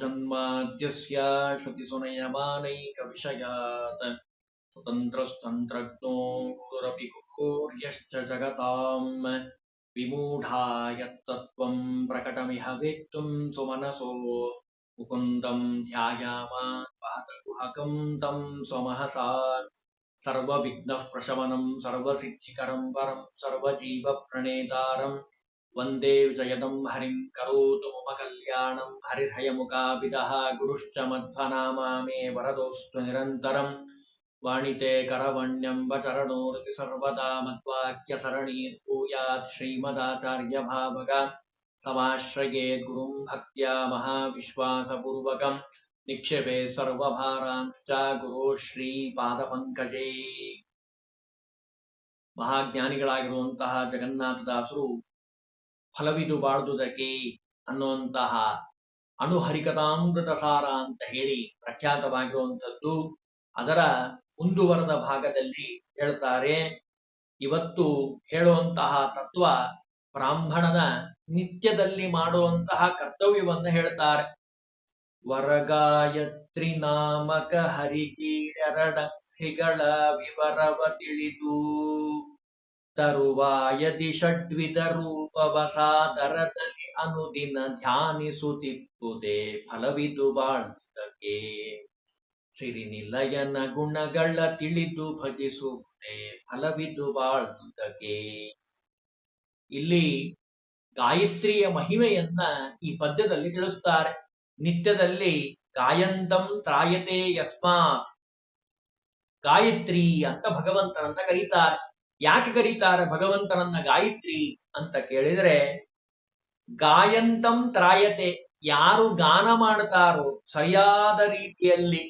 जन्माद्यस्य श्रुतिसुनयमानैकविषयात् स्वतन्त्रस्तन्त्रज्ञो गुरुरपि गुरुर्यश्च जगताम् विमूढा यत्तत्त्वं प्रकटमिह वेत्तुं सुमनसो मुकुन्दं ध्यायामान् वातकुहकं तं स्वमहसा सर्वविघ्नः प्रशमनं सर्वसिद्धिकरं वरं सर्वजीवप्रणेतारं वन्दे विजयदं हरिं करोतु मम कल्याणं हरिर्हयमुखाभिदः गुरुश्च मध्वनामा मे वरदोऽस्तु निरन्तरम् वाणिते करवण्यम्बचरणोरपि सर्वदा मद्वाक्यसरणीर्भूयात् श्रीमदाचार्यभावगा समाश्रयेत् गुरुं भक्त्या महाविश्वासपूर्वकं निक्षेपे सर्वभारांश्च गुरो ಶ್ರೀಪಾದಪಂಕಜೇ. ಮಹಾಜ್ಞಾನಿಗಳಾಗಿರುವಂತಹ ಜಗನ್ನಾಥದಾಸರು ಫಲವಿದು ಬಾಳ್ದುದಕ್ಕೆ ಅನ್ನುವಂತಹ ಅಣುಹರಿಕತಾಮೃತ ಸಾರ ಅಂತ ಹೇಳಿ ಪ್ರಖ್ಯಾತವಾಗಿರುವಂಥದ್ದು. ಅದರ ಮುಂದುವರೆದ ಭಾಗದಲ್ಲಿ ಹೇಳ್ತಾರೆ, ಇವತ್ತು ಹೇಳುವಂತಹ ತತ್ವ ಬ್ರಾಹ್ಮಣನ ನಿತ್ಯದಲ್ಲಿ ಮಾಡುವಂತಹ ಕರ್ತವ್ಯವನ್ನು ಹೇಳ್ತಾರೆ. ವರಗಾಯತ್ರಿ ನಾಮಕ ಹರಿಗೀರಡಹಿಗಳ ವಿವರವ ತಿಳಿದು ತರುವಾಯದಿ ಷಡ್ವಿಧ ರೂಪವ ಸಾದರದಲ್ಲಿ ಅನುದಿನ ಧ್ಯಾನಿಸುತ್ತಿಪ್ಪುದೇ ಫಲವಿದು ಬಾಳ್ದುದಕ್ಕೆ. ಸಿರಿನಿಲಯನ ಗುಣಗಳ ತಿಳಿದು ಭಜಿಸುವುದೇ ಫಲವಿದು ಬಾಳ್ದುದಕ್ಕೆ. ಇಲ್ಲಿ ಗಾಯತ್ರಿಯ ಮಹಿಮೆಯನ್ನ ಈ ಪದ್ಯದಲ್ಲಿ ತಿಳಿಸ್ತಾರೆ. ನಿತ್ಯದಲ್ಲಿ ಗಾಯಂತಂ ತ್ರಾಯತೆ ಯಸ್ಮಾತ್, ಗಾಯತ್ರಿ ಅಂತ ಭಗವಂತನನ್ನ ಕರೀತಾರೆ. ಯಾಕೆ ಕರೀತಾರೆ ಭಗವಂತನನ್ನ ಗಾಯತ್ರಿ ಅಂತ ಕೇಳಿದ್ರೆ, ಗಾಯಂತಂ ತ್ರಾಯತೆ, ಯಾರು ಗಾನ ಮಾಡ್ತಾರೋ ಸರಿಯಾದ ರೀತಿಯಲ್ಲಿ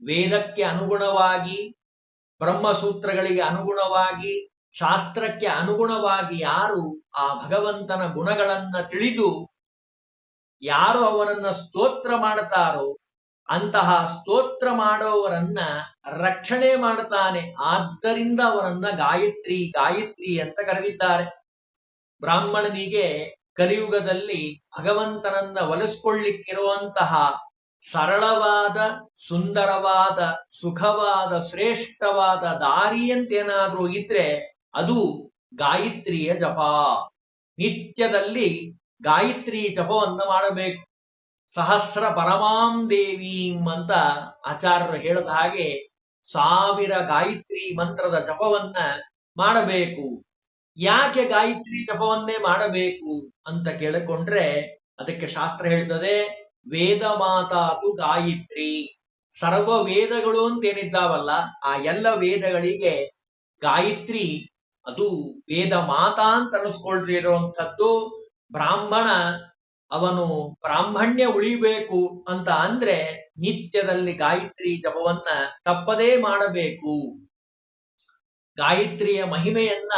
ವೇದಕ್ಕೆ ಅನುಗುಣವಾಗಿ, ಬ್ರಹ್ಮಸೂತ್ರಗಳಿಗೆ ಅನುಗುಣವಾಗಿ, ಶಾಸ್ತ್ರಕ್ಕೆ ಅನುಗುಣವಾಗಿ ಯಾರು ಆ ಭಗವಂತನ ಗುಣಗಳನ್ನ ತಿಳಿದು ಯಾರು ಅವನನ್ನ ಸ್ತೋತ್ರ ಮಾಡ್ತಾರೋ ಅಂತಹ ಸ್ತೋತ್ರ ಮಾಡೋವರನ್ನ ರಕ್ಷಣೆ ಮಾಡ್ತಾನೆ. ಆದ್ದರಿಂದ ಅವರನ್ನ ಗಾಯತ್ರಿ ಗಾಯತ್ರಿ ಅಂತ ಕರೆದಿದ್ದಾರೆ. ಬ್ರಾಹ್ಮಣನಿಗೆ ಕಲಿಯುಗದಲ್ಲಿ ಭಗವಂತನನ್ನ ಒಲಿಸ್ಕೊಳ್ಳಿಕ್ಕಿರುವಂತಹ ಸರಳವಾದ, ಸುಂದರವಾದ, ಸುಖವಾದ, ಶ್ರೇಷ್ಠವಾದ ದಾರಿ ಅಂತೇನಾದ್ರೂ ಇದ್ರೆ ಅದು ಗಾಯತ್ರಿಯ ಜಪ. ನಿತ್ಯದಲ್ಲಿ ಗಾಯತ್ರಿ ಜಪವನ್ನ ಮಾಡಬೇಕು. ಸಹಸ್ರ ಪರಮಾಂ ದೇವೀಂ ಅಂತ ಆಚಾರ್ಯರು ಹೇಳಿದ ಹಾಗೆ 1000 ಗಾಯತ್ರಿ ಮಂತ್ರದ ಜಪವನ್ನ ಮಾಡಬೇಕು. ಯಾಕೆ ಗಾಯತ್ರಿ ಜಪವನ್ನೇ ಮಾಡಬೇಕು ಅಂತ ಕೇಳಿಕೊಂಡ್ರೆ ಅದಕ್ಕೆ ಶಾಸ್ತ್ರ ಹೇಳ್ತದೆ, ವೇದ ಮಾತಾತು ಗಾಯತ್ರಿ. ಸರ್ವ ವೇದಗಳು ಅಂತೇನಿದ್ದಾವಲ್ಲ ಆ ಎಲ್ಲ ವೇದಗಳಿಗೆ ಗಾಯತ್ರಿ ಅದು ವೇದ ಮಾತಾ ಅಂತ ಅನಿಸ್ಕೊಳ್ರಿ ಇರುವಂಥದ್ದು. ಬ್ರಾಹ್ಮಣ ಅವನು ಬ್ರಾಹ್ಮಣ್ಯ ಉಳಿಬೇಕು ಅಂತ ಅಂದ್ರೆ ನಿತ್ಯದಲ್ಲಿ ಗಾಯತ್ರಿ ಜಪವನ್ನ ತಪ್ಪದೇ ಮಾಡಬೇಕು. ಗಾಯತ್ರಿಯ ಮಹಿಮೆಯನ್ನ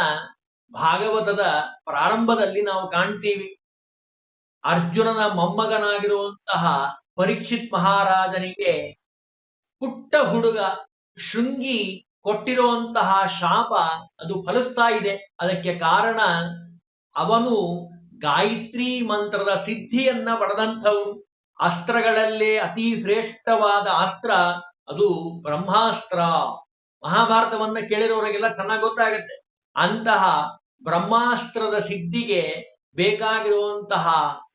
ಭಾಗವತದ ಪ್ರಾರಂಭದಲ್ಲಿ ನಾವು ಕಾಣ್ತೀವಿ. ಅರ್ಜುನನ ಮೊಮ್ಮಗನಾಗಿರುವಂತಹ ಪರೀಕ್ಷಿತ್ ಮಹಾರಾಜನಿಗೆ ಪುಟ್ಟ ಹುಡುಗ ಶೃಂಗಿ ಕೊಟ್ಟಿರುವಂತಹ ಶಾಪ ಅದು ಫಲಿಸ್ತಾ ಇದೆ. ಅದಕ್ಕೆ ಕಾರಣ ಅವನು ಗಾಯತ್ರಿ ಮಂತ್ರದ ಸಿದ್ಧಿಯನ್ನ ಪಡೆದಂಥವನು. ಅಸ್ತ್ರಗಳಲ್ಲೇ ಅತಿ ಶ್ರೇಷ್ಠವಾದ ಅಸ್ತ್ರ ಅದು ಬ್ರಹ್ಮಾಸ್ತ್ರ. ಮಹಾಭಾರತವನ್ನ ಕೇಳಿರೋರಿಗೆಲ್ಲ ಚೆನ್ನಾಗಿ ಗೊತ್ತಾಗುತ್ತೆ. ಅಂತಹ ಬ್ರಹ್ಮಾಸ್ತ್ರದ ಸಿದ್ಧಿಗೆ ಬೇಕಾಗಿರುವಂತಹ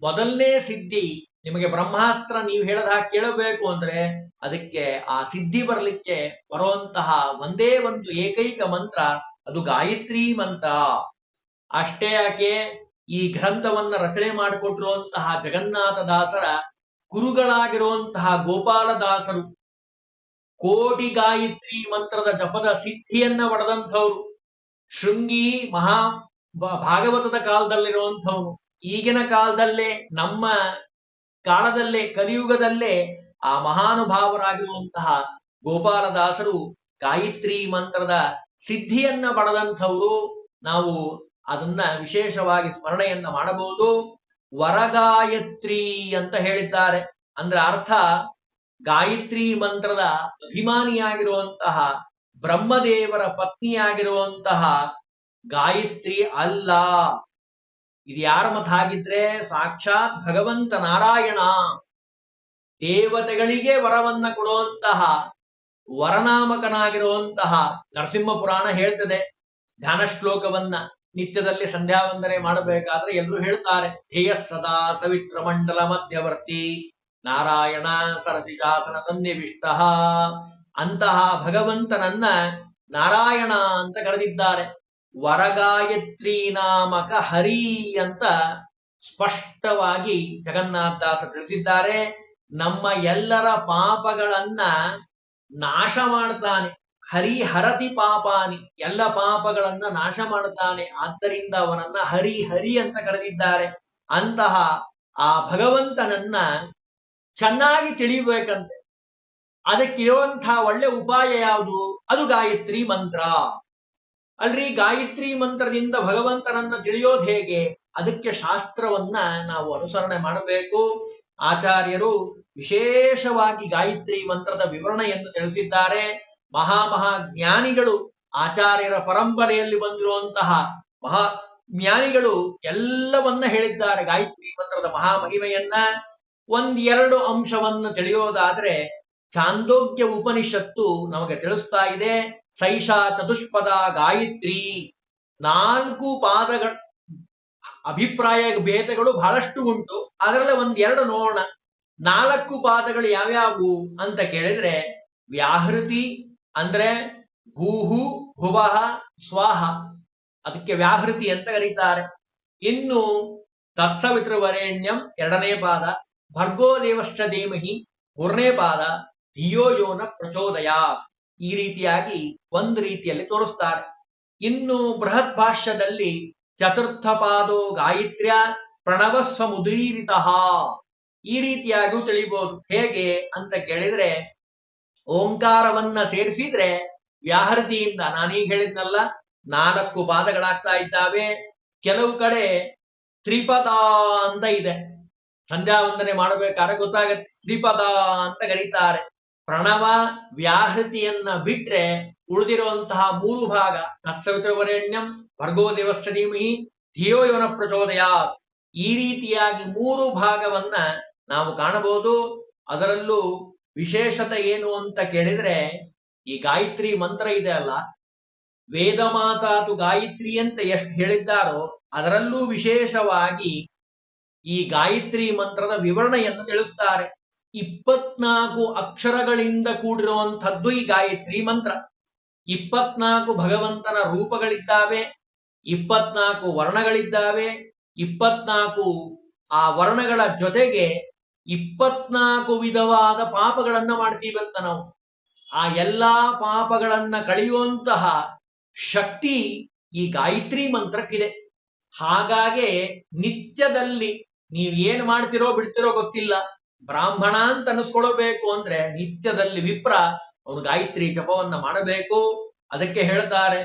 ಮೊದಲನೇ ಸಿದ್ಧಿ, ನಿಮಗೆ ಬ್ರಹ್ಮಾಸ್ತ್ರ ನೀವು ಹೇಳದ ಹಾಗೆ ಕೇಳಬೇಕು ಅಂದ್ರೆ ಅದಕ್ಕೆ ಆ ಸಿದ್ಧಿ ಬರಲಿಕ್ಕೆ ಬರುವಂತಹ ಒಂದೇ ಒಂದು ಏಕೈಕ ಮಂತ್ರ ಅದು ಗಾಯತ್ರಿ ಮಂತ್ರ. ಅಷ್ಟೇ ಯಾಕೆ, ಈ ಗ್ರಂಥವನ್ನ ರಚನೆ ಮಾಡಿಕೊಟ್ಟಿರುವಂತಹ ಜಗನ್ನಾಥದಾಸರ ಗುರುಗಳಾಗಿರುವಂತಹ ಗೋಪಾಲದಾಸರು ಕೋಟಿ ಗಾಯತ್ರಿ ಮಂತ್ರದ ಜಪದ ಸಿದ್ಧಿಯನ್ನ ಪಡೆದಂಥವ್ರು. ಶೃಂಗಿ ಭಾಗವತದ ಕಾಲದಲ್ಲಿರುವಂಥವನು. ಈಗಿನ ಕಾಲದಲ್ಲೇ, ನಮ್ಮ ಕಾಲದಲ್ಲೇ, ಕಲಿಯುಗದಲ್ಲೇ ಆ ಮಹಾನುಭಾವರಾಗಿರುವಂತಹ ಗೋಪಾಲದಾಸರು ಗಾಯತ್ರಿ ಮಂತ್ರದ ಸಿದ್ಧಿಯನ್ನ ಪಡೆದಂಥವರು. ನಾವು ಅದನ್ನ ವಿಶೇಷವಾಗಿ ಸ್ಮರಣೆಯನ್ನ ಮಾಡಬಹುದು. ವರಗಾಯತ್ರಿ ಅಂತ ಹೇಳಿದ್ದಾರೆ. ಅಂದ್ರೆ ಅರ್ಥ, ಗಾಯತ್ರಿ ಮಂತ್ರದ ಅಭಿಮಾನಿಯಾಗಿರುವಂತಹ ಬ್ರಹ್ಮದೇವರ ಪತ್ನಿಯಾಗಿರುವಂತಹ ಗಾಯತ್ರಿ ಅಲ್ಲ. ಇದು ಯಾರ ಮತ ಹಾಗಿದ್ರೆ ಸಾಕ್ಷಾತ್ ಭಗವಂತ ನಾರಾಯಣ. ದೇವತೆಗಳಿಗೆ ವರವನ್ನ ಕೊಡುವಂತಹ ವರನಾಮಕನಾಗಿರುವಂತಹ ನರಸಿಂಹ ಪುರಾಣ ಹೇಳ್ತದೆ. ಧ್ಯಾನ ಶ್ಲೋಕವನ್ನ ನಿತ್ಯದಲ್ಲಿ ಸಂಧ್ಯಾ ವಂದನೆ ಮಾಡಬೇಕಾದ್ರೆ ಎಲ್ಲರೂ ಹೇಳ್ತಾರೆ, ಧ್ಯೇಯ ಸದಾ ಸವಿತ್ರ ಮಂಡಲ ಮಧ್ಯವರ್ತಿ ನಾರಾಯಣ ಸರಸಿಜಾಸನ ಸನ್ನಿವಿಷ್ಟ. ಅಂತಹ ಭಗವಂತನನ್ನ ನಾರಾಯಣ ಅಂತ ಕರೆದಿದ್ದಾರೆ. ವರಗಾಯತ್ರಿ ನಾಮಕ ಹರಿ ಅಂತ ಸ್ಪಷ್ಟವಾಗಿ ಜಗನ್ನಾಥದಾಸ ತಿಳಿಸಿದ್ದಾರೆ. ನಮ್ಮ ಎಲ್ಲರ ಪಾಪಗಳನ್ನ ನಾಶ ಮಾಡ್ತಾನೆ. ಹರಿ ಹರತಿ ಪಾಪಾನಿ, ಎಲ್ಲ ಪಾಪಗಳನ್ನ ನಾಶ ಮಾಡುತ್ತಾನೆ. ಆದ್ದರಿಂದ ಅವನನ್ನ ಹರಿ ಹರಿ ಅಂತ ಕರೆದಿದ್ದಾರೆ. ಅಂತಹ ಆ ಭಗವಂತನನ್ನ ಚೆನ್ನಾಗಿ ತಿಳಿಬೇಕಂತೆ. ಅದಕ್ಕಿರುವಂತಹ ಒಳ್ಳೆ ಉಪಾಯ ಯಾವುದು? ಅದು ಗಾಯತ್ರಿ ಮಂತ್ರ ಅಲ್ರಿ. ಗಾಯತ್ರಿ ಮಂತ್ರದಿಂದ ಭಗವಂತನನ್ನ ತಿಳಿಯೋದು ಹೇಗೆ? ಅದಕ್ಕೆ ಶಾಸ್ತ್ರವನ್ನ ನಾವು ಅನುಸರಣೆ ಮಾಡಬೇಕು. ಆಚಾರ್ಯರು ವಿಶೇಷವಾಗಿ ಗಾಯತ್ರಿ ಮಂತ್ರದ ವಿವರಣೆಯನ್ನು ತಿಳಿಸಿದ್ದಾರೆ. ಮಹಾಜ್ಞಾನಿಗಳು, ಆಚಾರ್ಯರ ಪರಂಪರೆಯಲ್ಲಿ ಬಂದಿರುವಂತಹ ಮಹಾಜ್ಞಾನಿಗಳು ಎಲ್ಲವನ್ನ ಹೇಳಿದ್ದಾರೆ ಗಾಯತ್ರಿ ಮಂತ್ರದ ಮಹಾಮಹಿಮೆಯನ್ನ. ಒಂದೆರಡು ಅಂಶವನ್ನು ತಿಳಿಯೋದಾದ್ರೆ, ಛಾಂದೋಗ್ಯ ಉಪನಿಷತ್ತು ನಮಗೆ ತಿಳಿಸ್ತಾ ಇದೆ, ಸೈಷಾ ಚತುಷ್ಪದ ಗಾಯತ್ರಿ. 4 ಪಾದಗಳ ಅಭಿಪ್ರಾಯ ಭೇದಗಳು ಬಹಳಷ್ಟು ಉಂಟು. ಅದರಲ್ಲಿ ಒಂದೆರಡು ನೋಡೋಣ. 4 ಪಾದಗಳು ಯಾವ್ಯಾವು ಅಂತ ಕೇಳಿದ್ರೆ, ವ್ಯಾಹೃತಿ ಅಂದ್ರೆ ಭೂಹು ಭುವಃ ಸ್ವಾಹ, ಅದಕ್ಕೆ ವ್ಯಾಹೃತಿ ಅಂತ ಕರೀತಾರೆ. ಇನ್ನು ತತ್ಸವಿತೃವರೆಣ್ಯಂ 2ನೇ ಪಾದ, ಭರ್ಗೋ ದೇವಶ್ಚ ಧೀಮಹಿ 3ನೇ ಪಾದ, ಧಿಯೋ ಯೋ ನ ಪ್ರಚೋದಯಾತ್. ಈ ರೀತಿಯಾಗಿ ಒಂದು ರೀತಿಯಲ್ಲಿ ತೋರಿಸ್ತಾರೆ. ಇನ್ನು ಬೃಹತ್ ಭಾಷ್ಯದಲ್ಲಿ ಚತುರ್ಥ ಪಾದೋ ಗಾಯತ್ರ್ಯ ಪ್ರಣವ ಸಮುದೀರಿತ, ಈ ರೀತಿಯಾಗಿಯೂ ತಿಳಿಬಹುದು. ಹೇಗೆ ಅಂತ ಕೇಳಿದ್ರೆ, ಓಂಕಾರವನ್ನ ಸೇರಿಸಿದ್ರೆ ವ್ಯಾಹೃತಿಯಿಂದ ನಾನೀಗ ಹೇಳಿದ್ನಲ್ಲ 4 ಪಾದಗಳಾಗ್ತಾ ಇದ್ದಾವೆ. ಕೆಲವು ಕಡೆ ತ್ರಿಪದ ಅಂತ ಇದೆ. ಸಂಧ್ಯಾ ವಂದನೆ ಮಾಡಬೇಕಾದ್ರೆ ಗೊತ್ತಾಗತ್ತೆ, ತ್ರಿಪದ ಅಂತ ಕರೀತಾರೆ. ಪ್ರಣವ ವ್ಯಾಹೃತಿಯನ್ನ ಬಿಟ್ರೆ ಉಳಿದಿರುವಂತಹ 3 ಭಾಗ, ತತ್ಸವಿತೃವರೆಣ್ಯಂ ಭರ್ಗೋ ದೇವಶ್ಚ ಧೀಮಹಿ ಧಿಯೋ ಯೋ ನ ಪ್ರಚೋದಯಾತ್, ಈ ರೀತಿಯಾಗಿ 3 ಭಾಗವನ್ನ ನಾವು ಕಾಣಬಹುದು. ಅದರಲ್ಲೂ ವಿಶೇಷತೆ ಏನು ಅಂತ ಕೇಳಿದ್ರೆ, ಈ ಗಾಯತ್ರಿ ಮಂತ್ರ ಇದೆ ಅಲ್ಲ, ವೇದ ಮಾತಾತು ಗಾಯತ್ರಿ ಅಂತ ಎಷ್ಟು ಹೇಳಿದ್ದಾರೋ ಅದರಲ್ಲೂ ವಿಶೇಷವಾಗಿ ಈ ಗಾಯತ್ರಿ ಮಂತ್ರದ ವಿವರಣೆಯನ್ನು ತಿಳಿಸ್ತಾರೆ. 24 ಅಕ್ಷರಗಳಿಂದ ಕೂಡಿರುವಂಥದ್ದು ಈ ಗಾಯತ್ರಿ ಮಂತ್ರ. 24 ಭಗವಂತನ ರೂಪಗಳಿದ್ದಾವೆ, 24 ವರ್ಣಗಳಿದ್ದಾವೆ. 24 ಆ ವರ್ಣಗಳ ಜೊತೆಗೆ 24 ವಿಧವಾದ ಪಾಪಗಳನ್ನ ಮಾಡ್ತೀವಂತ ನಾವು. ಆ ಎಲ್ಲಾ ಪಾಪಗಳನ್ನ ಕಳೆಯುವಂತಹ ಶಕ್ತಿ ಈ ಗಾಯತ್ರಿ ಮಂತ್ರಕ್ಕಿದೆ. ಹಾಗಾಗಿ ನಿತ್ಯದಲ್ಲಿ ನೀವೇನು ಮಾಡ್ತಿರೋ ಬಿಡ್ತಿರೋ ಗೊತ್ತಿಲ್ಲ, ಬ್ರಾಹ್ಮಣ ಅಂತ ಅನಿಸ್ಕೊಳ್ಬೇಕು ಅಂದ್ರೆ ನಿತ್ಯದಲ್ಲಿ ವಿಪ್ರ ಅವನು ಗಾಯತ್ರಿ ಜಪವನ್ನ ಮಾಡಬೇಕು. ಅದಕ್ಕೆ ಹೇಳ್ತಾರೆ,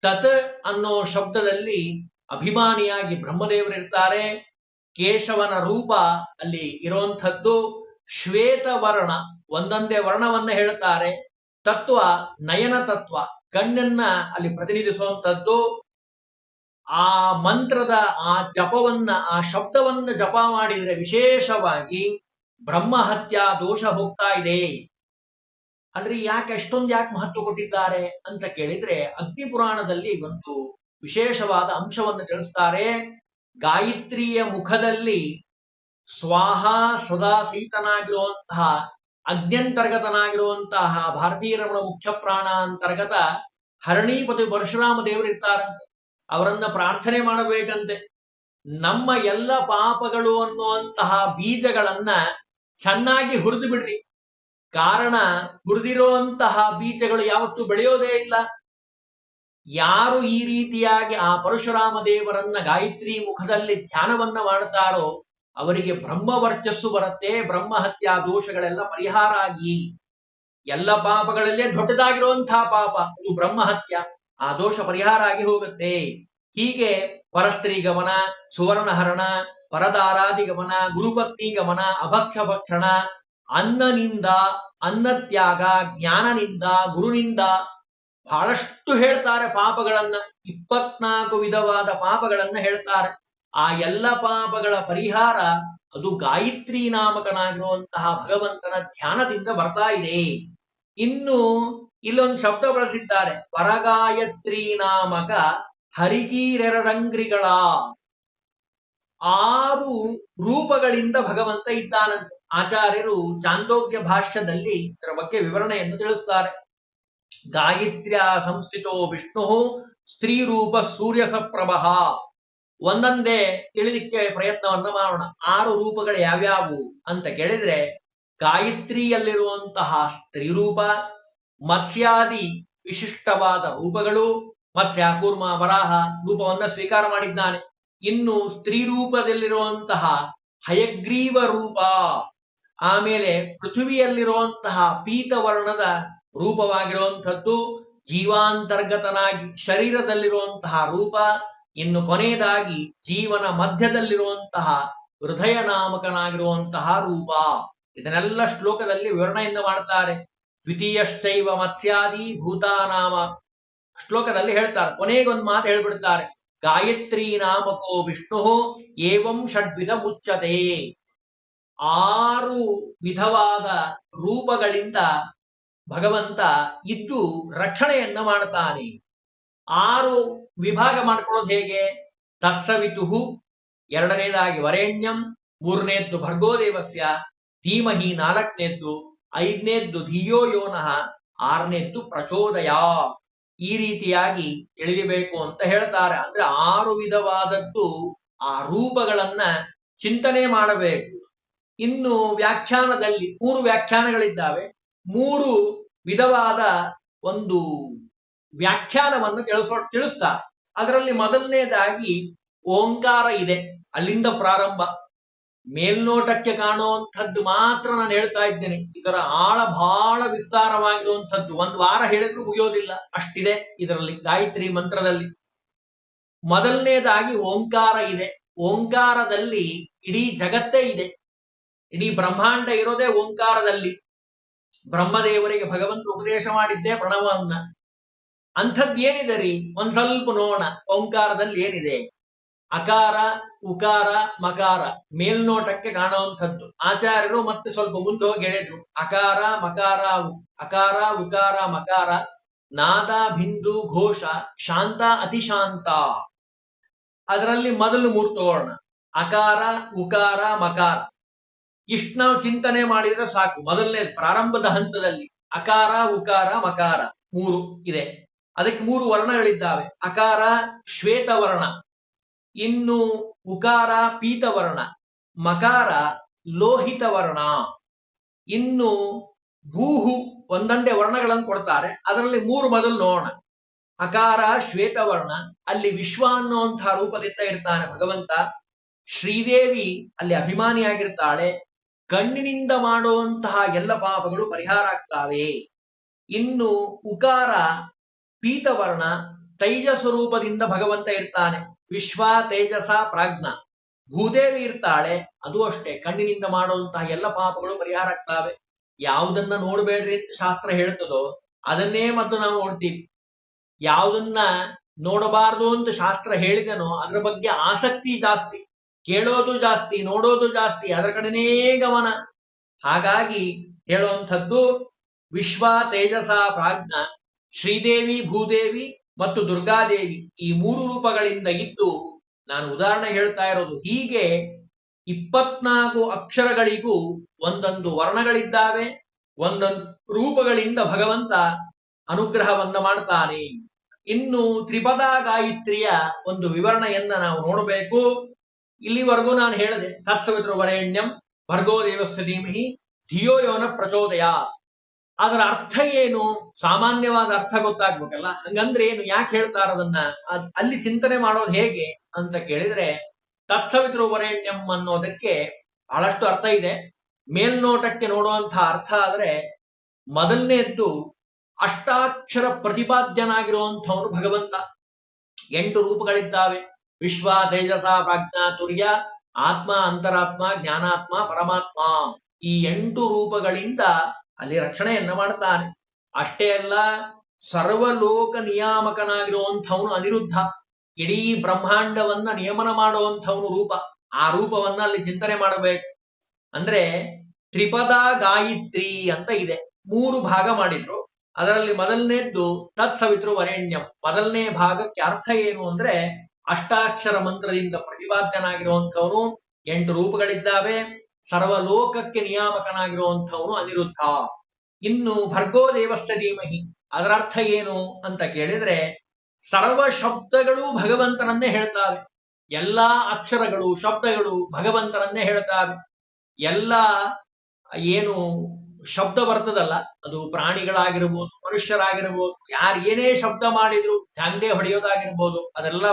ತತ್ ಅನ್ನೋ ಶಬ್ದದಲ್ಲಿ ಅಭಿಮಾನಿಯಾಗಿ ಬ್ರಹ್ಮದೇವರಿರ್ತಾರೆ. ಕೇಶವನ ರೂಪ ಅಲ್ಲಿ ಇರುವಂಥದ್ದು. ಶ್ವೇತ ವರ್ಣ, ಒಂದೊಂದೇ ವರ್ಣವನ್ನ ಹೇಳ್ತಾರೆ. ತತ್ವ ನಯನ ತತ್ವ, ಕಣ್ಣನ್ನ ಅಲ್ಲಿ ಪ್ರತಿನಿಧಿಸುವಂಥದ್ದು. ಆ ಮಂತ್ರದ ಆ ಜಪವನ್ನ, ಆ ಶಬ್ದವನ್ನ ಜಪ ಮಾಡಿದ್ರೆ ವಿಶೇಷವಾಗಿ ಬ್ರಹ್ಮಹತ್ಯಾ ದೋಷ ಹೋಗ್ತಾ ಇದೆ. ಅಲ್ರಿ ಯಾಕೆ ಮಹತ್ವ ಕೊಟ್ಟಿದ್ದಾರೆ ಅಂತ ಕೇಳಿದ್ರೆ, ಅಗ್ನಿ ಪುರಾಣದಲ್ಲಿ ಒಂದು ವಿಶೇಷವಾದ ಅಂಶವನ್ನು ತಿಳಿಸ್ತಾರೆ. ಗಾಯತ್ರಿಯ ಮುಖದಲ್ಲಿ ಸ್ವಾಹ ಸದಾ ಸೀತನಾಗಿರುವಂತಹ ಅಗ್ನ್ಯಂತರ್ಗತನಾಗಿರುವಂತಹ ಭಾರತೀಯ ರಮಣ ಮುಖ್ಯ ಪ್ರಾಣ ಅಂತರ್ಗತ ಹರಣೀಪತಿ ಪರಶುರಾಮ ದೇವರು ಇರ್ತಾರಂತೆ. ಅವರನ್ನ ಪ್ರಾರ್ಥನೆ ಮಾಡಬೇಕಂತೆ. ನಮ್ಮ ಎಲ್ಲ ಪಾಪಗಳು ಅನ್ನುವಂತಹ ಬೀಜಗಳನ್ನ ಚೆನ್ನಾಗಿ ಹುರಿದು ಬಿಡ್ರಿ. ಕಾರಣ, ಹುರಿದಿರುವಂತಹ ಬೀಜಗಳು ಯಾವತ್ತೂ ಬೆಳೆಯೋದೇ ಇಲ್ಲ. ಯಾರು ಈ ರೀತಿಯಾಗಿ ಆ ಪರಶುರಾಮ ದೇವರನ್ನ ಗಾಯತ್ರಿ ಮುಖದಲ್ಲಿ ಧ್ಯಾನವನ್ನ ಮಾಡ್ತಾರೋ ಅವರಿಗೆ ಬ್ರಹ್ಮ ವರ್ಚಸ್ಸು ಬರುತ್ತೆ. ಬ್ರಹ್ಮಹತ್ಯಾ ದೋಷಗಳೆಲ್ಲ ಪರಿಹಾರ ಆಗಿ, ಎಲ್ಲ ಪಾಪಗಳಲ್ಲೇ ದೊಡ್ಡದಾಗಿರುವಂತಹ ಪಾಪ ಇದು ಬ್ರಹ್ಮಹತ್ಯ, ಆ ದೋಷ ಪರಿಹಾರ ಆಗಿ ಹೋಗುತ್ತೆ. ಹೀಗೆ ಪರಸ್ತ್ರೀ ಗಮನ, ಸುವರ್ಣಹರಣ, ಪರದಾರಾದಿ ಗಮನ, ಗುರುಪತ್ನಿ ಗಮನ, ಅಭಕ್ಷ ಭಕ್ಷಣ, ಅನ್ನನಿಂದ, ಅನ್ನತ್ಯಾಗ, ಜ್ಞಾನನಿಂದ, ಗುರುನಿಂದ, ಬಹಳಷ್ಟು ಹೇಳ್ತಾರೆ ಪಾಪಗಳನ್ನ. 24 ವಿಧವಾದ ಪಾಪಗಳನ್ನ ಹೇಳ್ತಾರೆ. ಆ ಎಲ್ಲ ಪಾಪಗಳ ಪರಿಹಾರ ಅದು ಗಾಯತ್ರಿ ನಾಮಕನಾಗಿರುವಂತಹ ಭಗವಂತನ ಧ್ಯಾನದಿಂದ ಬರ್ತಾ ಇದೆ. ಇನ್ನು ಇಲ್ಲೊಂದು ಶಬ್ದ ಬಳಸಿದ್ದಾರೆ, ಪರಗಾಯತ್ರಿ ನಾಮಕ ಹರಿಗೀರೆರಡಂಗ್ರಿಗಳ 6 ರೂಪಗಳಿಂದ ಭಗವಂತ ಇದ್ದಾನಂತೆ. ಆಚಾರ್ಯರು ಚಾಂದೋಗ್ಯ ಭಾಷ್ಯದಲ್ಲಿ ಇದರ ಬಗ್ಗೆ ವಿವರಣೆಯನ್ನು ತಿಳಿಸುತ್ತಾರೆ. ಗಾಯತ್ರ್ಯ ಸಂಸ್ಥಿತೋ ವಿಷ್ಣು ಸ್ತ್ರೀ ರೂಪ ಸೂರ್ಯ ಸಪ್ರಭ. ಒಂದೊಂದೇ ತಿಳಿಲಿಕ್ಕೆ ಪ್ರಯತ್ನವನ್ನ ಮಾಡೋಣ. 6 ರೂಪಗಳು ಯಾವ್ಯಾವು ಅಂತ ಕೇಳಿದ್ರೆ, ಗಾಯತ್ರಿಯಲ್ಲಿರುವಂತಹ ಸ್ತ್ರೀ ರೂಪ, ಮತ್ಸ್ಯಾದಿ ವಿಶಿಷ್ಟವಾದ ರೂಪಗಳು, ಮತ್ಸ್ಯ ಕೂರ್ಮ ವರಾಹ ರೂಪವನ್ನ ಸ್ವೀಕಾರ ಮಾಡಿದ್ದಾನೆ. ಇನ್ನು ಸ್ತ್ರೀ ರೂಪದಲ್ಲಿರುವಂತಹ ಹಯಗ್ರೀವ ರೂಪ, ಆಮೇಲೆ ಪೃಥ್ವಿಯಲ್ಲಿರುವಂತಹ ಪೀತವರ್ಣದ ರೂಪವಾಗಿರುವಂಥದ್ದು, ಜೀವಾಂತರ್ಗತನಾಗಿ ಶರೀರದಲ್ಲಿರುವಂತಹ ರೂಪ, ಇನ್ನು ಕೊನೆಯದಾಗಿ ಜೀವನ ಮಧ್ಯದಲ್ಲಿರುವಂತಹ ಹೃದಯ ನಾಮಕನಾಗಿರುವಂತಹ ರೂಪ. ಇದನ್ನೆಲ್ಲ ಶ್ಲೋಕದಲ್ಲಿ ವಿವರಣೆಯಿಂದ ಮಾಡ್ತಾರೆ. ದ್ವಿತೀಯಶ್ಚೈವ ಮತ್ಸ್ಯಾದಿ ಭೂತಾನಾಮ ಶ್ಲೋಕದಲ್ಲಿ ಹೇಳ್ತಾರೆ. ಕೊನೆಗೊಂದು ಮಾತು ಹೇಳ್ಬಿಡ್ತಾರೆ, ಗಾಯತ್ರಿ ನಾಮಕೋ ವಿಷ್ಣು ಏವಂ ಷಡ್ವಿಧ ಮುಚ್ಚತೆ. 6 ವಿಧವಾದ ರೂಪಗಳಿಂದ ಭಗವಂತ ಇದ್ದು ರಕ್ಷಣೆಯನ್ನ ಮಾಡ್ತಾನೆ. 6 ವಿಭಾಗ ಮಾಡ್ಕೊಳ್ಳೋದು ಹೇಗೆ? ತತ್ಸವಿತು, ಎರಡನೇದಾಗಿ ವರೇಣ್ಯಂ, ಮೂರನೇದ್ದು ಭರ್ಗೋದೇವಸ್ಯ ಧೀಮಹಿ, ನಾಲ್ಕನೇದ್ದು, 5ನೇದ್ದು ಧಿಯೋ ಯೋನಃ, 6ನೇದ್ದು ಪ್ರಚೋದಯ. ಈ ರೀತಿಯಾಗಿ ತಿಳಿಯಬೇಕು ಅಂತ ಹೇಳ್ತಾರೆ. ಅಂದ್ರೆ 6 ವಿಧವಾದದ್ದು ಆ ರೂಪಗಳನ್ನ ಚಿಂತನೆ ಮಾಡಬೇಕು. ಇನ್ನು ವ್ಯಾಖ್ಯಾನದಲ್ಲಿ 3 ವ್ಯಾಖ್ಯಾನಗಳಿದ್ದಾವೆ. 3 ವಿಧವಾದ ಒಂದು ವ್ಯಾಖ್ಯಾನವನ್ನು ತಿಳಿಸ್ತಾರೆ. ಅದರಲ್ಲಿ ಮೊದಲನೇದಾಗಿ ಓಂಕಾರ ಇದೆ, ಅಲ್ಲಿಂದ ಪ್ರಾರಂಭ. ಮೇಲ್ನೋಟಕ್ಕೆ ಕಾಣುವಂಥದ್ದು ಮಾತ್ರ ನಾನು ಹೇಳ್ತಾ ಇದ್ದೇನೆ. ಇದರ ಆಳ ಬಹಳ ವಿಸ್ತಾರವಾಗಿರುವಂಥದ್ದು, 1 ವಾರ ಹೇಳಿದ್ರು ಮುಗಿಯೋದಿಲ್ಲ, ಅಷ್ಟಿದೆ ಇದರಲ್ಲಿ ಗಾಯತ್ರಿ ಮಂತ್ರದಲ್ಲಿ. ಮೊದಲನೇದಾಗಿ ಓಂಕಾರ ಇದೆ. ಓಂಕಾರದಲ್ಲಿ ಇಡೀ ಜಗತ್ತೇ ಇದೆ, ಇಡೀ ಬ್ರಹ್ಮಾಂಡ ಇರೋದೇ ಓಂಕಾರದಲ್ಲಿ. ಬ್ರಹ್ಮದೇವರಿಗೆ ಭಗವಂತ ಉಪದೇಶ ಮಾಡಿದ್ದೇ ಪ್ರಣವನ್ನ. ಅಂಥದ್ದೇನಿದೆ ರೀ, ಒಂದ್ ಸ್ವಲ್ಪ ನೋಡೋಣ ಓಂಕಾರದಲ್ಲಿ ಏನಿದೆ. ಅಕಾರ, ಉಕಾರ, ಮಕಾರ ಮೇಲ್ನೋಟಕ್ಕೆ ಕಾಣುವಂಥದ್ದು. ಆಚಾರ್ಯರು ಮತ್ತೆ ಸ್ವಲ್ಪ ಮುಂದೆ ಹೋಗಿ ಹೇಳಿದ್ರು, ಅಕಾರ ಮಕಾರ ಅಕಾರ ಉಕಾರ ಮಕಾರ ನಾದ ಬಿಂದು ಘೋಷ ಶಾಂತ ಅತಿಶಾಂತ. ಅದರಲ್ಲಿ ಮೊದಲು 3 ತಗೋಣ, ಅಕಾರ ಉಕಾರ ಮಕಾರ. ಇಷ್ಟು ನಾವು ಚಿಂತನೆ ಮಾಡಿದ್ರೆ ಸಾಕು. ಮೊದಲನೇ ಪ್ರಾರಂಭದ ಹಂತದಲ್ಲಿ ಅಕಾರ ಉಕಾರ ಮಕಾರ 3 ಇದೆ. ಅದಕ್ಕೆ 3 ವರ್ಣಗಳಿದ್ದಾವೆ. ಅಕಾರ ಶ್ವೇತವರ್ಣ, ಇನ್ನು ಉಕಾರ ಪೀತವರ್ಣ, ಮಕಾರ ಲೋಹಿತ ವರ್ಣ. ಇನ್ನು ಭೂಹು ಒಂದೊಂದೇ ವರ್ಣಗಳನ್ನು ಕೊಡ್ತಾರೆ. ಅದರಲ್ಲಿ 3 ಮೊದಲು ನೋಡೋಣ. ಅಕಾರ ಶ್ವೇತವರ್ಣ, ಅಲ್ಲಿ ವಿಶ್ವ ಅನ್ನುವಂತಹ ರೂಪದಿಂದ ಇರ್ತಾನೆ ಭಗವಂತ. ಶ್ರೀದೇವಿ ಅಲ್ಲಿ ಅಭಿಮಾನಿಯಾಗಿರ್ತಾಳೆ. ಕಣ್ಣಿನಿಂದ ಮಾಡುವಂತಹ ಎಲ್ಲ ಪಾಪಗಳು ಪರಿಹಾರ ಆಗ್ತಾವೆ. ಇನ್ನು ಉಕಾರ ಪೀತವರ್ಣ, ತೈಜ ಸ್ವರೂಪದಿಂದ ಭಗವಂತ ಇರ್ತಾನೆ. ವಿಶ್ವ ತೇಜಸ ಪ್ರಾಜ್ಞ. ಭೂದೇವಿ ಇರ್ತಾಳೆ, ಅದು ಅಷ್ಟೇ, ಕಣ್ಣಿನಿಂದ ಮಾಡುವಂತಹ ಎಲ್ಲ ಪಾಪಗಳು ಪರಿಹಾರ ಆಗ್ತಾವೆ. ಯಾವುದನ್ನ ನೋಡ್ಬೇಡ್ರಿ ಅಂತ ಶಾಸ್ತ್ರ ಹೇಳ್ತದೋ ಅದನ್ನೇ ಮತ್ತು ನಾವು ನೋಡ್ತೀವಿ. ಯಾವುದನ್ನ ನೋಡಬಾರ್ದು ಅಂತ ಶಾಸ್ತ್ರ ಹೇಳಿದನೋ ಅದರ ಬಗ್ಗೆ ಆಸಕ್ತಿ ಜಾಸ್ತಿ, ಕೇಳೋದು ಜಾಸ್ತಿ, ನೋಡೋದು ಜಾಸ್ತಿ, ಅದರ ಕಡೆನೇ ಗಮನ. ಹಾಗಾಗಿ ಹೇಳುವಂಥದ್ದು ವಿಶ್ವ ತೇಜಸ ಪ್ರಾಜ್ಞ, ಶ್ರೀದೇವಿ ಭೂದೇವಿ ಮತ್ತು ದುರ್ಗಾದೇವಿ, ಈ 3 ರೂಪಗಳಿಂದ ಇದ್ದು ನಾನು ಉದಾಹರಣೆ ಹೇಳ್ತಾ ಇರೋದು. ಹೀಗೆ 24 ಅಕ್ಷರಗಳಿಗೂ ಒಂದೊಂದು ವರ್ಣಗಳಿದ್ದಾವೆ, ಒಂದೊಂದು ರೂಪಗಳಿಂದ ಭಗವಂತ ಅನುಗ್ರಹವನ್ನ ಮಾಡ್ತಾನೆ. ಇನ್ನು ತ್ರಿಪದ ಗಾಯತ್ರಿಯ ಒಂದು ವಿವರಣೆಯನ್ನ ನಾವು ನೋಡಬೇಕು. ಇಲ್ಲಿವರೆಗೂ ನಾನು ಹೇಳಿದೆ, ತತ್ಸವಿತೃವರೆಣ್ಯಂ ಭರ್ಗೋ ದೇವಸ್ಯ ಧೀಮಹಿ ಧಿಯೋ ಯೋನ ಪ್ರಚೋದಯ. ಅದರ ಅರ್ಥ ಏನು? ಸಾಮಾನ್ಯವಾದ ಅರ್ಥ ಗೊತ್ತಾಗ್ಬೇಕಲ್ಲ. ಹಂಗಂದ್ರೆ ಏನು, ಯಾಕೆ ಹೇಳ್ತಾರ ಅದನ್ನ, ಅಲ್ಲಿ ಚಿಂತನೆ ಮಾಡೋದು ಹೇಗೆ ಅಂತ ಕೇಳಿದ್ರೆ, ತತ್ಸವಿತೃವರೆಣ್ಯಂ ಅನ್ನೋದಕ್ಕೆ ಬಹಳಷ್ಟು ಅರ್ಥ ಇದೆ. ಮೇಲ್ನೋಟಕ್ಕೆ ನೋಡುವಂತಹ ಅರ್ಥ ಆದ್ರೆ, ಮೊದಲನೇದ್ದು ಅಷ್ಟಾಕ್ಷರ ಪ್ರತಿಪಾದ್ಯನಾಗಿರುವಂಥವನು ಭಗವಂತ. 8 ರೂಪಗಳಿದ್ದಾವೆ. ವಿಶ್ವ ತೇಜಸ ಪ್ರಾಜ್ಞಾ ತುರ್ಯ ಆತ್ಮ ಅಂತರಾತ್ಮ ಜ್ಞಾನಾತ್ಮ ಪರಮಾತ್ಮ. ಈ 8 ರೂಪಗಳಿಂದ ಅಲ್ಲಿ ರಕ್ಷಣೆಯನ್ನ ಮಾಡ್ತಾನೆ. ಅಷ್ಟೇ ಅಲ್ಲ, ಸರ್ವಲೋಕ ನಿಯಾಮಕನಾಗಿರುವಂಥವನು ಅನಿರುದ್ಧ. ಇಡೀ ಬ್ರಹ್ಮಾಂಡವನ್ನ ನಿಯಮನ ಮಾಡುವಂಥವನು ರೂಪ ಆ ರೂಪವನ್ನ ಅಲ್ಲಿ ಚಿಂತನೆ ಮಾಡಬೇಕು. ಅಂದ್ರೆ ತ್ರಿಪದ ಗಾಯತ್ರಿ ಅಂತ ಇದೆ, 3 ಭಾಗ ಮಾಡಿದ್ರು. ಅದರಲ್ಲಿ ಮೊದಲನೇದ್ದು ತತ್ಸವಿತೃ ವರೇಣ್ಯಂ. ಮೊದಲನೇ ಭಾಗಕ್ಕೆ ಅರ್ಥ ಏನು ಅಂದ್ರೆ ಅಷ್ಟಾಕ್ಷರ ಮಂತ್ರದಿಂದ ಪ್ರತಿಪಾದ್ಯನಾಗಿರುವಂಥವನು, 8 ರೂಪಗಳಿದ್ದಾವೆ, ಸರ್ವಲೋಕಕ್ಕೆ ನಿಯಾಮಕನಾಗಿರುವಂಥವನು ಅನಿರುದ್ಧ. ಇನ್ನು ಭರ್ಗೋ ದೇವಸ್ಯ ಧೀಮಹಿ, ಅದರ ಅರ್ಥ ಏನು ಅಂತ ಕೇಳಿದ್ರೆ ಸರ್ವ ಶಬ್ದಗಳು ಭಗವಂತನನ್ನೇ ಹೇಳ್ತಾವೆ. ಎಲ್ಲಾ ಅಕ್ಷರಗಳು ಶಬ್ದಗಳು ಭಗವಂತನನ್ನೇ ಹೇಳ್ತಾವೆ. ಎಲ್ಲ ಏನು ಶಬ್ದ ಬರ್ತದಲ್ಲ, ಅದು ಪ್ರಾಣಿಗಳಾಗಿರ್ಬೋದು, ಮನುಷ್ಯರಾಗಿರ್ಬೋದು, ಯಾರು ಏನೇ ಶಬ್ದ ಮಾಡಿದ್ರು, ಜಾಂಡೆ ಹೊಡೆಯೋದಾಗಿರ್ಬೋದು, ಅದೆಲ್ಲ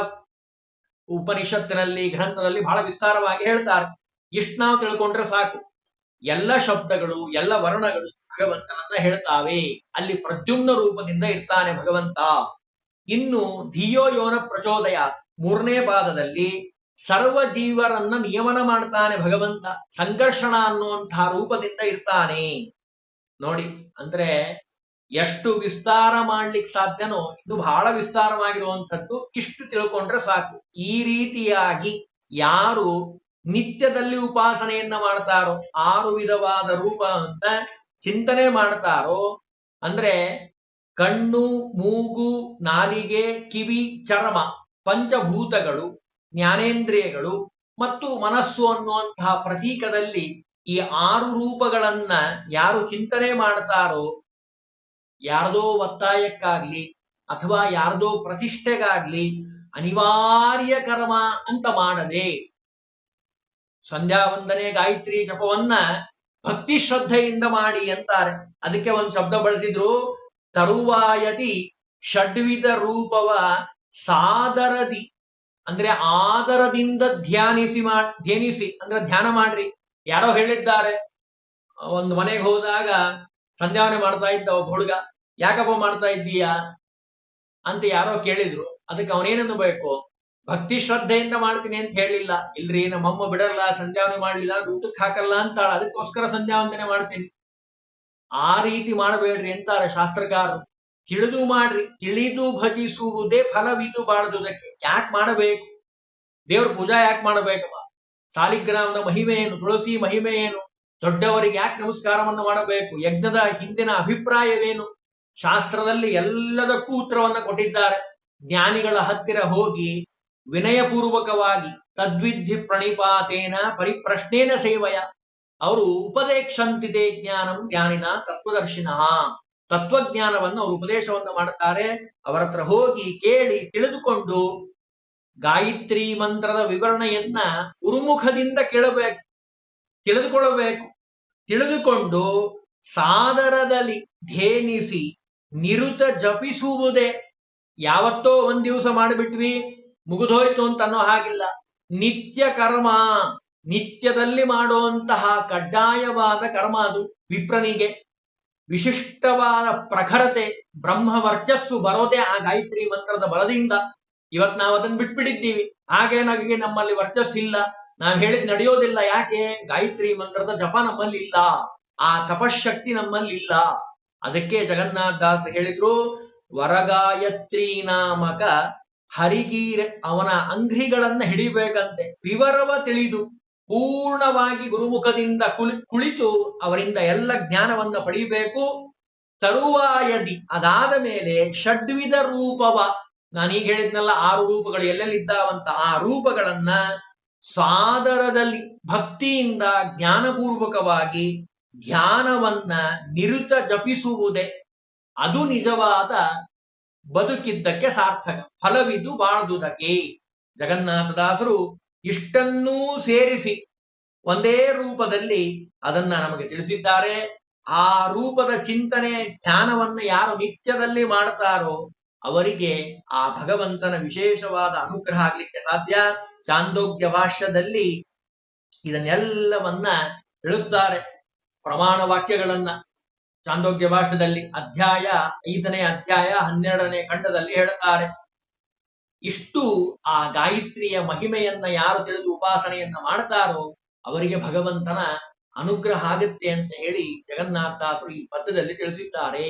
ಉಪನಿಷತ್ತಿನಲ್ಲಿ ಗ್ರಂಥದಲ್ಲಿ ಬಹಳ ವಿಸ್ತಾರವಾಗಿ ಹೇಳ್ತಾರೆ. ಇಷ್ಟು ನಾವು ತಿಳ್ಕೊಂಡ್ರೆ ಸಾಕು. ಎಲ್ಲ ಶಬ್ದಗಳು ಎಲ್ಲ ವರ್ಣಗಳು ಭಗವಂತನನ್ನ ಹೇಳ್ತಾವೆ. ಅಲ್ಲಿ ಪ್ರದ್ಯುಮ್ನ ರೂಪದಿಂದ ಇರ್ತಾನೆ ಭಗವಂತ. ಇನ್ನು ಧಿಯೋ ಯೋನ ಪ್ರಚೋದಯ, 3ನೇ ಪಾದದಲ್ಲಿ ಸರ್ವ ಜೀವರನ್ನ ನಿಯಮನ ಮಾಡ್ತಾನೆ ಭಗವಂತ. ಸಂಘರ್ಷಣ ಅನ್ನುವಂತಹ ರೂಪದಿಂದ ಇರ್ತಾನೆ. ನೋಡಿ, ಅಂದ್ರೆ ಎಷ್ಟು ವಿಸ್ತಾರ ಮಾಡ್ಲಿಕ್ಕೆ ಸಾಧ್ಯನೋ ಇದು ಬಹಳ ವಿಸ್ತಾರವಾಗಿರುವಂಥದ್ದು. ಇಷ್ಟು ತಿಳ್ಕೊಂಡ್ರೆ ಸಾಕು. ಈ ರೀತಿಯಾಗಿ ಯಾರು ನಿತ್ಯದಲ್ಲಿ ಉಪಾಸನೆಯನ್ನ ಮಾಡ್ತಾರೋ, 6 ವಿಧವಾದ ರೂಪ ಅಂತ ಚಿಂತನೆ ಮಾಡ್ತಾರೋ, ಅಂದ್ರೆ ಕಣ್ಣು, ಮೂಗು, ನಾಲಿಗೆ, ಕಿವಿ, ಚರ್ಮ, ಪಂಚಭೂತಗಳು, ಜ್ಞಾನೇಂದ್ರಿಯಗಳು ಮತ್ತು ಮನಸ್ಸು ಅನ್ನುವಂತಹ ಪ್ರತೀಕದಲ್ಲಿ ಈ 6 ರೂಪಗಳನ್ನ ಯಾರು ಚಿಂತನೆ ಮಾಡ್ತಾರೋ, ಯಾರ್ದೋ ಒತ್ತಾಯಕ್ಕಾಗ್ಲಿ ಅಥವಾ ಯಾರ್ದೋ ಪ್ರತಿಷ್ಠೆಗಾಗ್ಲಿ ಅನಿವಾರ್ಯ ಕರ್ಮ ಅಂತ ಮಾಡದೆ ಸಂಧ್ಯಾ ವಂದನೆ ಗಾಯತ್ರಿ ಜಪವನ್ನ ಭಕ್ತಿ ಶ್ರದ್ಧೆಯಿಂದ ಮಾಡಿ ಅಂತಾರೆ. ಅದಕ್ಕೆ ಒಂದು ಶಬ್ದ ಬಳಸಿದ್ರು, ತರುವಾಯದಿ ಷಡ್ವಿಧ ರೂಪವ ಸಾದರದಿ, ಅಂದ್ರೆ ಆದರದಿಂದ ಧ್ಯಾನಿಸಿ ಅಂದ್ರೆ ಧ್ಯಾನ ಮಾಡ್ರಿ. ಯಾರೋ ಹೇಳಿದ್ದಾರೆ, ಒಂದು ಮನೆಗೆ ಹೋದಾಗ ಸಂಧ್ಯಾವನೆ ಮಾಡ್ತಾ ಇದ್ದ ಒಬ್ಬ ಹುಡುಗ, ಯಾಕಪ್ಪ ಮಾಡ್ತಾ ಇದ್ದೀಯಾ ಅಂತ ಯಾರೋ ಕೇಳಿದ್ರು. ಅದಕ್ಕೆ ಅವನೇನನ್ನು ಬೇಕು, ಭಕ್ತಿ ಶ್ರದ್ಧೆಯಿಂದ ಮಾಡ್ತೀನಿ ಅಂತ ಹೇಳಿಲ್ಲ. ಇಲ್ರಿ, ನಮ್ಮಮ್ಮ ಬಿಡಲ್ಲ, ಸಂಧ್ಯಾವನೆ ಮಾಡ್ಲಿಲ್ಲ ಊಟಕ್ಕೆ ಹಾಕಲ್ಲ ಅಂತಾಳ, ಅದಕ್ಕೋಸ್ಕರ ಸಂಧ್ಯಾವಂದನೆ ಮಾಡ್ತೀನಿ. ಆ ರೀತಿ ಮಾಡಬೇಡ್ರಿ ಅಂತಾರೆ ಶಾಸ್ತ್ರಕಾರರು. ತಿಳಿದು ಮಾಡ್ರಿ. ತಿಳಿದು ಭಜಿಸುವುದೇ ಫಲವಿದು ಬಾಳದುದಕ್ಕೆ. ಯಾಕೆ ಮಾಡಬೇಕು? ದೇವ್ರ ಪೂಜಾ ಯಾಕೆ ಮಾಡಬೇಕಪ್ಪ? ಸಾಲಿಗ್ರಾಮದ ಮಹಿಮೆ ಏನು? ತುಳಸಿ ಮಹಿಮೆ ಏನು? ದೊಡ್ಡವರಿಗೆ ಯಾಕೆ ನಮಸ್ಕಾರವನ್ನು ಮಾಡಬೇಕು? ಯಜ್ಞದ ಹಿಂದಿನ ಅಭಿಪ್ರಾಯವೇನು? ಶಾಸ್ತ್ರದಲ್ಲಿ ಎಲ್ಲದಕ್ಕೂ ಉತ್ತರವನ್ನ ಕೊಟ್ಟಿದ್ದಾರೆ. ಜ್ಞಾನಿಗಳ ಹತ್ತಿರ ಹೋಗಿ ವಿನಯಪೂರ್ವಕವಾಗಿ ತದ್ವಿಧಿ ಪ್ರಣಿಪಾತೇನ ಪರಿಪ್ರಶ್ನೇನ ಸೇವಯ, ಅವರು ಉಪದೇಶಂತಿದೆ ಜ್ಞಾನಂ ಜ್ಞಾನಿನ ತತ್ವದರ್ಶಿನಃ, ತತ್ವಜ್ಞಾನವನ್ನು ಅವರು ಉಪದೇಶವನ್ನು ಮಾಡುತ್ತಾರೆ. ಅವರ ಹತ್ರ ಹೋಗಿ ಕೇಳಿ ತಿಳಿದುಕೊಂಡು ಗಾಯತ್ರಿ ಮಂತ್ರದ ವಿವರಣೆಯನ್ನ ಗುರುಮುಖದಿಂದ ಕೇಳಬೇಕು, ತಿಳಿದುಕೊಳ್ಳಬೇಕು. ತಿಳಿದುಕೊಂಡು ಸಾದರದಲ್ಲಿ ಧೇನಿಸಿ ನಿರುತ ಜಪಿಸುವುದೇ. ಯಾವತ್ತೋ ಒಂದ್ ದಿವಸ ಮಾಡಿಬಿಟ್ವಿ ಮುಗಿದೋಯ್ತು ಅಂತ ಅನ್ನೋ ಹಾಗಿಲ್ಲ. ನಿತ್ಯ ಕರ್ಮ, ನಿತ್ಯದಲ್ಲಿ ಮಾಡುವಂತಹ ಕಡ್ಡಾಯವಾದ ಕರ್ಮ ಅದು. ವಿಪ್ರನಿಗೆ ವಿಶಿಷ್ಟವಾದ ಪ್ರಖರತೆ, ಬ್ರಹ್ಮ ವರ್ಚಸ್ಸು ಬರೋದೇ ಆ ಗಾಯತ್ರಿ ಮಂತ್ರದ ಬಲದಿಂದ. ಇವತ್ ನಾವು ಅದನ್ನ ಬಿಟ್ಬಿಟ್ಟಿದ್ದೀವಿ. ಹಾಗೇನಾಗಿ ನಮ್ಮಲ್ಲಿ ವರ್ಚಸ್ಸಿಲ್ಲ, ನಾವ್ ಹೇಳಿದ್ ನಡೆಯೋದಿಲ್ಲ. ಯಾಕೆ? ಗಾಯತ್ರಿ ಮಂತ್ರದ ಜಪ ನಮ್ಮಲ್ಲಿ ಇಲ್ಲ, ಆ ತಪಶಕ್ತಿ ನಮ್ಮಲ್ಲಿ ಇಲ್ಲ. ಅದಕ್ಕೆ ಜಗನ್ನಾಥದಾಸ ಹೇಳಿದ್ರು, ವರಗಾಯತ್ರಿ ನಾಮಕ ಹರಿಗೀರೆ, ಅವನ ಅಂಗ್ರಿಗಳನ್ನ ಹಿಡಿಬೇಕಂತೆ. ವಿವರವ ತಿಳಿದು ಪೂರ್ಣವಾಗಿ ಗುರುಮುಖದಿಂದ ಕುಳಿತು ಅವರಿಂದ ಎಲ್ಲ ಜ್ಞಾನವನ್ನ ಪಡಿಬೇಕು. ತರುವಾಯದಿ, ಅದಾದ ಮೇಲೆ ಷಡ್ವಿಧ ರೂಪವ, ನಾನೀಗ ಹೇಳಿದ್ನಲ್ಲ 6 ರೂಪಗಳು ಎಲ್ಲೆಲ್ಲಿದ್ದಾವಂತ, ಆ ರೂಪಗಳನ್ನ ಸಾದರದಲ್ಲಿ ಭಕ್ತಿಯಿಂದ ಜ್ಞಾನಪೂರ್ವಕವಾಗಿ ಧ್ಯಾನವನ್ನ ನಿರುತ ಜಪಿಸುವುದೇ ಅದು ನಿಜವಾದ ಬದುಕಿದ್ದಕ್ಕೆ ಸಾರ್ಥಕ. ಫಲವಿದು ಬಾಳ್ದುದಕ್ಕೆ. ಜಗನ್ನಾಥದಾಸರು ಇಷ್ಟನ್ನೂ ಸೇರಿಸಿ ಒಂದೇ ರೂಪದಲ್ಲಿ ಅದನ್ನ ನಮಗೆ ತಿಳಿಸಿದ್ದಾರೆ. ಆ ರೂಪದ ಚಿಂತನೆ ಧ್ಯಾನವನ್ನ ಯಾರು ನಿತ್ಯದಲ್ಲಿ ಮಾಡ್ತಾರೋ ಅವರಿಗೆ ಆ ಭಗವಂತನ ವಿಶೇಷವಾದ ಅನುಗ್ರಹ ಆಗ್ಲಿಕ್ಕೆ ಸಾಧ್ಯ. ಚಾಂದೋಗ್ಯ ಭಾಷ್ಯದಲ್ಲಿ ಇದನ್ನೆಲ್ಲವನ್ನ ತಿಳಿಸ್ತಾರೆ, ಪ್ರಮಾಣ ವಾಕ್ಯಗಳನ್ನ. ಚಾಂದೋಗ್ಯ ಭಾಷ್ಯದಲ್ಲಿ ಅಧ್ಯಾಯ 5ನೇ ಅಧ್ಯಾಯ 12ನೇ ಖಂಡದಲ್ಲಿ ಹೇಳುತ್ತಾರೆ. ಇಷ್ಟು ಆ ಗಾಯತ್ರಿಯ ಮಹಿಮೆಯನ್ನ ಯಾರು ತಿಳಿದು ಉಪಾಸನೆಯನ್ನ ಮಾಡ್ತಾರೋ ಅವರಿಗೆ ಭಗವಂತನ ಅನುಗ್ರಹ ಆಗುತ್ತೆ ಅಂತ ಹೇಳಿ ಜಗನ್ನಾಥದಾಸರು ಈ ಪದ್ಯದಲ್ಲಿ ತಿಳಿಸಿದ್ದಾರೆ.